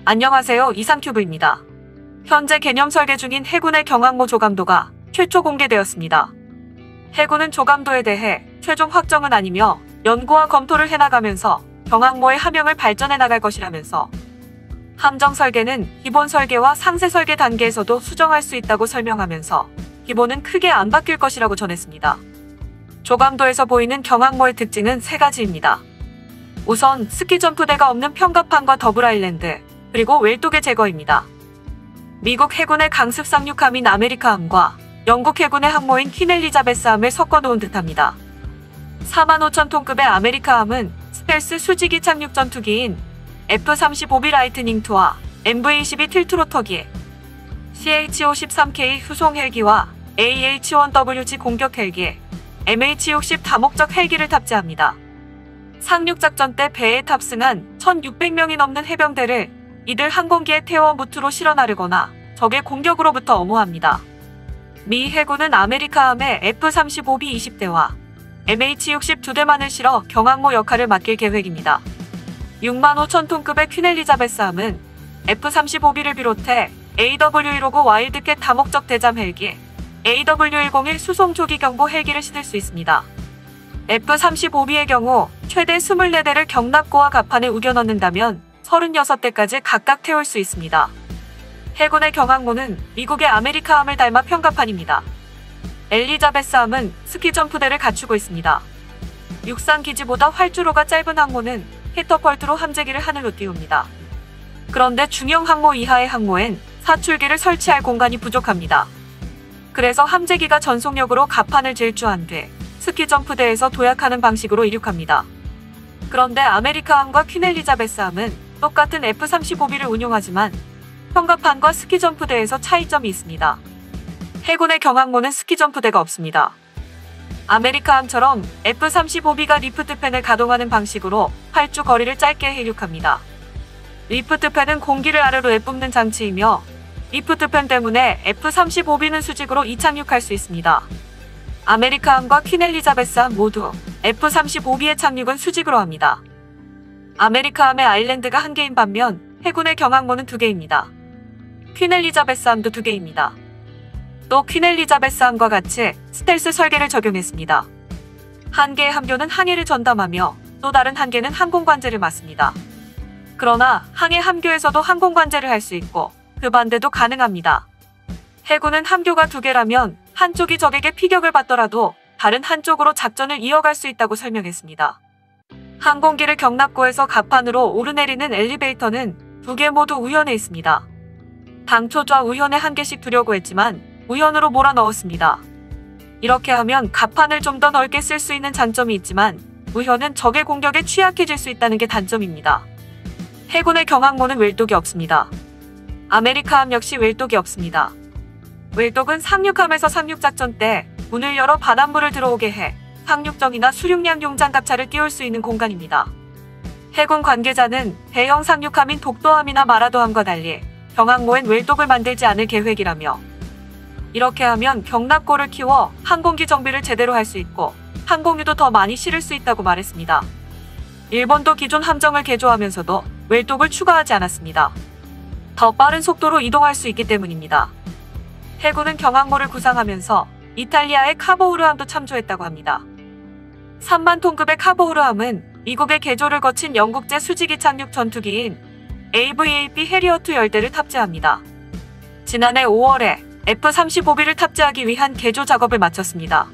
안녕하세요, 이상큐브입니다. 현재 개념 설계 중인 해군의 경항모 조감도가 최초 공개되었습니다. 해군은 조감도에 대해 최종 확정은 아니며 연구와 검토를 해나가면서 경항모의 함영을 발전해 나갈 것이라면서 함정 설계는 기본 설계와 상세 설계 단계에서도 수정할 수 있다고 설명하면서 기본은 크게 안 바뀔 것이라고 전했습니다. 조감도에서 보이는 경항모의 특징은 세 가지입니다. 우선 스키점프대가 없는 평갑함과 더블 아일랜드, 그리고 웰독의 제거입니다. 미국 해군의 강습 상륙함인 아메리카함과 영국 해군의 항모인 퀸 엘리자베스함을 섞어놓은 듯합니다. 45,000톤급의 아메리카함은 스텔스 수직이 착륙 전투기인 F-35B 라이트닝2와 MV-22 틸트로터기, CH-53K 수송 헬기와 AH-1WG 공격 헬기, MH-60 다목적 헬기를 탑재합니다. 상륙작전 때 배에 탑승한 1,600명이 넘는 해병대를 이들 항공기에 태워 무트로 실어 나르거나 적의 공격으로부터 엄호합니다. 미 해군은 아메리카함의 F-35B 20대와 MH-60 2대만을 실어 경항모 역할을 맡길 계획입니다. 65,000톤급의 퀸 엘리자베스함은 F-35B를 비롯해 AW-159 와일드캣 다목적 대잠 헬기, AW-101 수송 조기 경보 헬기를 실을 수 있습니다. F-35B의 경우 최대 24대를 경납고와 갑판에 우겨 넣는다면 36대까지 각각 태울 수 있습니다. 해군의 경항모는 미국의 아메리카함을 닮아 평갑판입니다. 엘리자베스함은 스키점프대를 갖추고 있습니다. 육상 기지보다 활주로가 짧은 항모는 캐터펄트로 함재기를 하늘로 띄웁니다. 그런데 중형 항모 이하의 항모엔 사출기를 설치할 공간이 부족합니다. 그래서 함재기가 전속력으로 갑판을 질주한 뒤 스키점프대에서 도약하는 방식으로 이륙합니다. 그런데 아메리카함과 퀸 엘리자베스함은 똑같은 F-35B를 운용하지만 평갑판과 스키점프대에서 차이점이 있습니다. 해군의 경항모는 스키점프대가 없습니다. 아메리카함처럼 F-35B가 리프트팬을 가동하는 방식으로 활주 거리를 짧게 이륙합니다. 리프트팬은 공기를 아래로 내뿜는 장치이며 리프트팬 때문에 F-35B는 수직으로 이착륙할 수 있습니다. 아메리카함과 퀸 엘리자베스함 모두 F-35B의 착륙은 수직으로 합니다. 아메리카함의 아일랜드가 1개인 반면 해군의 경항모는 2개입니다. 퀸 엘리자베스함도 2개입니다. 또 퀸 엘리자베스함과 같이 스텔스 설계를 적용했습니다. 한 개의 함교는 항해를 전담하며 또 다른 한 개는 항공관제를 맡습니다. 그러나 항해 함교에서도 항공관제를 할 수 있고 그 반대도 가능합니다. 해군은 함교가 2개라면 한쪽이 적에게 피격을 받더라도 다른 한쪽으로 작전을 이어갈 수 있다고 설명했습니다. 항공기를 경납고에서 갑판으로 오르내리는 엘리베이터는 2개 모두 우현에 있습니다. 당초 좌우현에 1개씩 두려고 했지만 우현으로 몰아넣었습니다. 이렇게 하면 갑판을 좀 더 넓게 쓸 수 있는 장점이 있지만 우현은 적의 공격에 취약해질 수 있다는 게 단점입니다. 해군의 경항모는 웰독이 없습니다. 아메리카함 역시 웰독이 없습니다. 웰독은 상륙함에서 상륙작전 때 문을 열어 바닷물을 들어오게 해 상륙정이나 수륙량 용장갑차를 띄울 수 있는 공간입니다. 해군 관계자는 대형 상륙함인 독도함이나 마라도함과 달리 경항모엔 웰독을 만들지 않을 계획이라며 이렇게 하면 경납고를 키워 항공기 정비를 제대로 할 수 있고 항공유도 더 많이 실을 수 있다고 말했습니다. 일본도 기존 함정을 개조하면서도 웰독을 추가하지 않았습니다. 더 빠른 속도로 이동할 수 있기 때문입니다. 해군은 경항모를 구상하면서 이탈리아의 카보우르함도 참조했다고 합니다. 3만 톤급의 카보우르함은 미국의 개조를 거친 영국제 수직이 착륙 전투기인 AVAP 해리어트 열대를 탑재합니다. 지난해 5월에 F-35B를 탑재하기 위한 개조 작업을 마쳤습니다.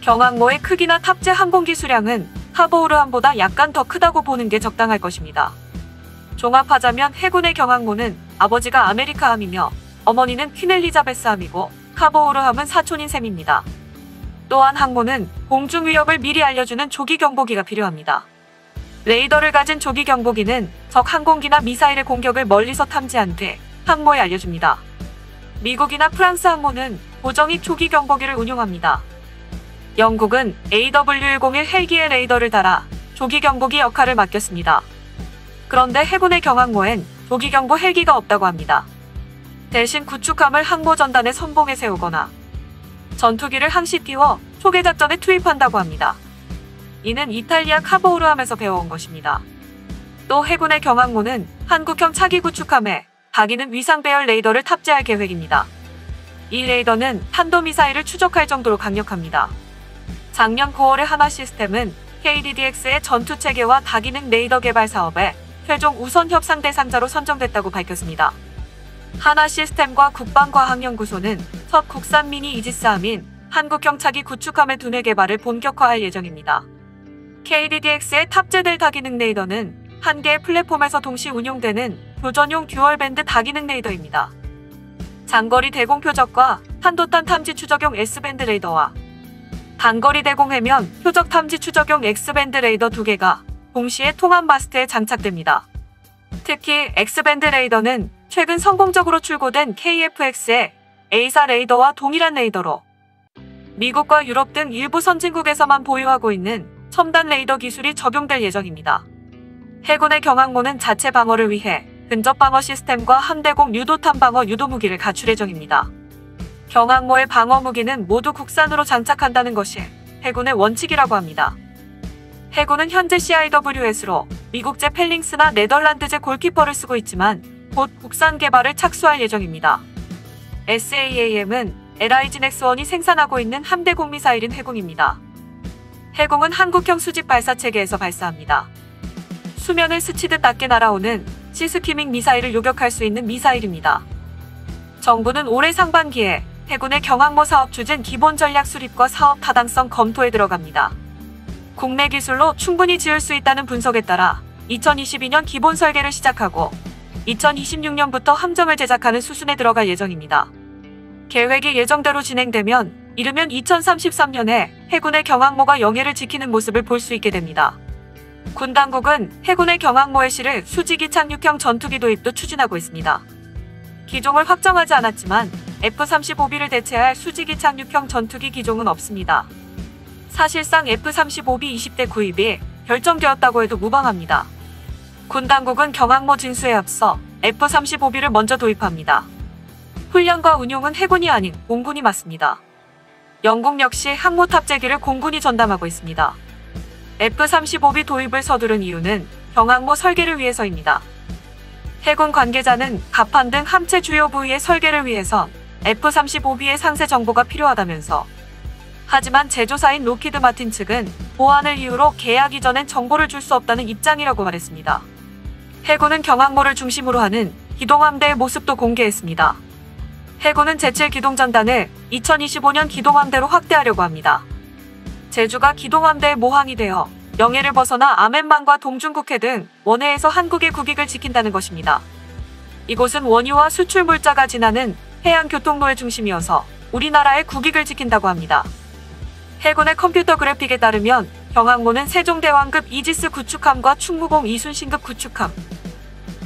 경항모의 크기나 탑재 항공기 수량은 카보우르함보다 약간 더 크다고 보는 게 적당할 것입니다. 종합하자면 해군의 경항모는 아버지가 아메리카함이며 어머니는 퀸 엘리자베스함이고 카보우르함은 사촌인 셈입니다. 또한 항모는 공중 위협을 미리 알려주는 조기 경보기가 필요합니다. 레이더를 가진 조기 경보기는 적 항공기나 미사일의 공격을 멀리서 탐지한 뒤 항모에 알려줍니다. 미국이나 프랑스 항모는 고정익 조기 경보기를 운용합니다. 영국은 AW-101 헬기에 레이더를 달아 조기 경보기 역할을 맡겼습니다. 그런데 해군의 경항모엔 조기 경보 헬기가 없다고 합니다. 대신 구축함을 항모 전단에 선봉에 세우거나 전투기를 항시 띄워 초계 작전에 투입한다고 합니다. 이는 이탈리아 카보우르함에서 배워온 것입니다. 또 해군의 경항모는 한국형 차기 구축함에 다기능 위상 배열 레이더를 탑재할 계획입니다. 이 레이더는 탄도미사일을 추적할 정도로 강력합니다. 작년 9월에 하나시스템은 KDDX의 전투체계와 다기능 레이더 개발 사업에 최종 우선 협상 대상자로 선정됐다고 밝혔습니다. 하나시스템과 국방과학연구소는 첫 국산 미니 이지스함인 한국형 차기 구축함의 두뇌 개발을 본격화할 예정입니다. KDDX에 탑재될 다기능 레이더는 한 개의 플랫폼에서 동시 운용되는 교전용 듀얼밴드 다기능 레이더입니다. 장거리 대공 표적과 탄도탄 탐지 추적용 S밴드 레이더와 단거리 대공 해면 표적 탐지 추적용 X밴드 레이더 2개가 동시에 통합 마스트에 장착됩니다. 특히 X밴드 레이더는 최근 성공적으로 출고된 KF-X의 A사 레이더와 동일한 레이더로 미국과 유럽 등 일부 선진국에서만 보유하고 있는 첨단 레이더 기술이 적용될 예정입니다. 해군의 경항모는 자체 방어를 위해 근접 방어 시스템과 함대공 유도탄 방어 유도 무기를 갖출 예정입니다. 경항모의 방어 무기는 모두 국산으로 장착한다는 것이 해군의 원칙이라고 합니다. 해군은 현재 CIWS로 미국제 펠링스나 네덜란드제 골키퍼를 쓰고 있지만 곧 국산 개발을 착수할 예정입니다. SAAM은 LIG 넥스1이 생산하고 있는 함대공 미사일인 해공입니다. 해공은 한국형 수직 발사체계에서 발사합니다. 수면을 스치듯 낮게 날아오는 시스키밍 미사일을 요격할 수 있는 미사일입니다. 정부는 올해 상반기에 해군의 경항모 사업 추진 기본 전략 수립과 사업 타당성 검토에 들어갑니다. 국내 기술로 충분히 지을 수 있다는 분석에 따라 2022년 기본 설계를 시작하고 2026년부터 함정을 제작하는 수순에 들어갈 예정입니다. 계획이 예정대로 진행되면 이르면 2033년에 해군의 경항모가 영해를 지키는 모습을 볼 수 있게 됩니다. 군 당국은 해군의 경항모의 실을 수직이 착륙형 전투기 도입도 추진하고 있습니다. 기종을 확정하지 않았지만 F-35B를 대체할 수직이 착륙형 전투기 기종은 없습니다. 사실상 F-35B 20대 구입이 결정되었다고 해도 무방합니다. 군 당국은 경항모 진수에 앞서 F-35B를 먼저 도입합니다. 훈련과 운용은 해군이 아닌 공군이 맡습니다. 영국 역시 항모 탑재기를 공군이 전담하고 있습니다. F-35B 도입을 서두른 이유는 경항모 설계를 위해서입니다. 해군 관계자는 갑판 등 함체 주요 부위의 설계를 위해선 F-35B의 상세 정보가 필요하다면서 하지만 제조사인 록히드 마틴 측은 보안을 이유로 계약 이전엔 정보를 줄 수 없다는 입장이라고 말했습니다. 해군은 경항모를 중심으로 하는 기동함대의 모습도 공개했습니다. 해군은 제7 기동전단을 2025년 기동함대로 확대하려고 합니다. 제주가 기동함대의 모항이 되어 영해를 벗어나 아멘만과 동중국해 등 원해에서 한국의 국익을 지킨다는 것입니다. 이곳은 원유와 수출 물자가 지나는 해양교통로의 중심이어서 우리나라의 국익을 지킨다고 합니다. 해군의 컴퓨터 그래픽에 따르면 경항모는 세종대왕급 이지스 구축함과 충무공 이순신급 구축함,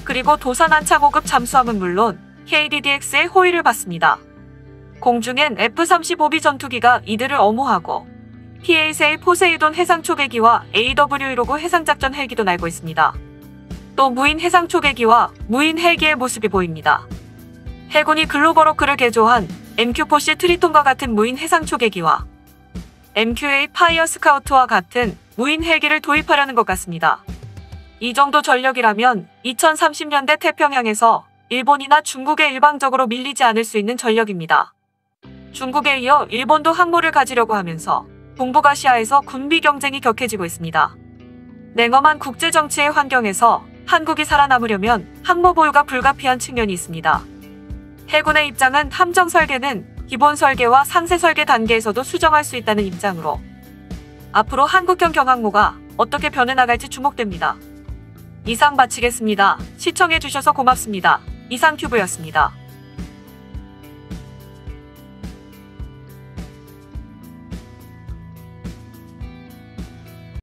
그리고 도산 안창호급 잠수함은 물론 KDDX의 호위를 받습니다. 공중엔 F-35B 전투기가 이들을 엄호하고 PASA 포세이돈 해상초계기와 AW159 해상작전 헬기도 날고 있습니다. 또 무인 해상초계기와 무인 헬기의 모습이 보입니다. 해군이 글로벌워크를 개조한 MQ-4C 트리톤과 같은 무인 해상초계기와 MQA 파이어 스카우트와 같은 무인 헬기를 도입하려는 것 같습니다. 이 정도 전력이라면 2030년대 태평양에서 일본이나 중국에 일방적으로 밀리지 않을 수 있는 전력입니다. 중국에 이어 일본도 항모를 가지려고 하면서 동북아시아에서 군비 경쟁이 격해지고 있습니다. 냉엄한 국제정치의 환경에서 한국이 살아남으려면 항모 보유가 불가피한 측면이 있습니다. 해군의 입장은 함정 설계는 기본 설계와 상세 설계 단계에서도 수정할 수 있다는 입장으로 앞으로 한국형 경항모가 어떻게 변해나갈지 주목됩니다. 이상 마치겠습니다. 시청해주셔서 고맙습니다. 이상튜브였습니다.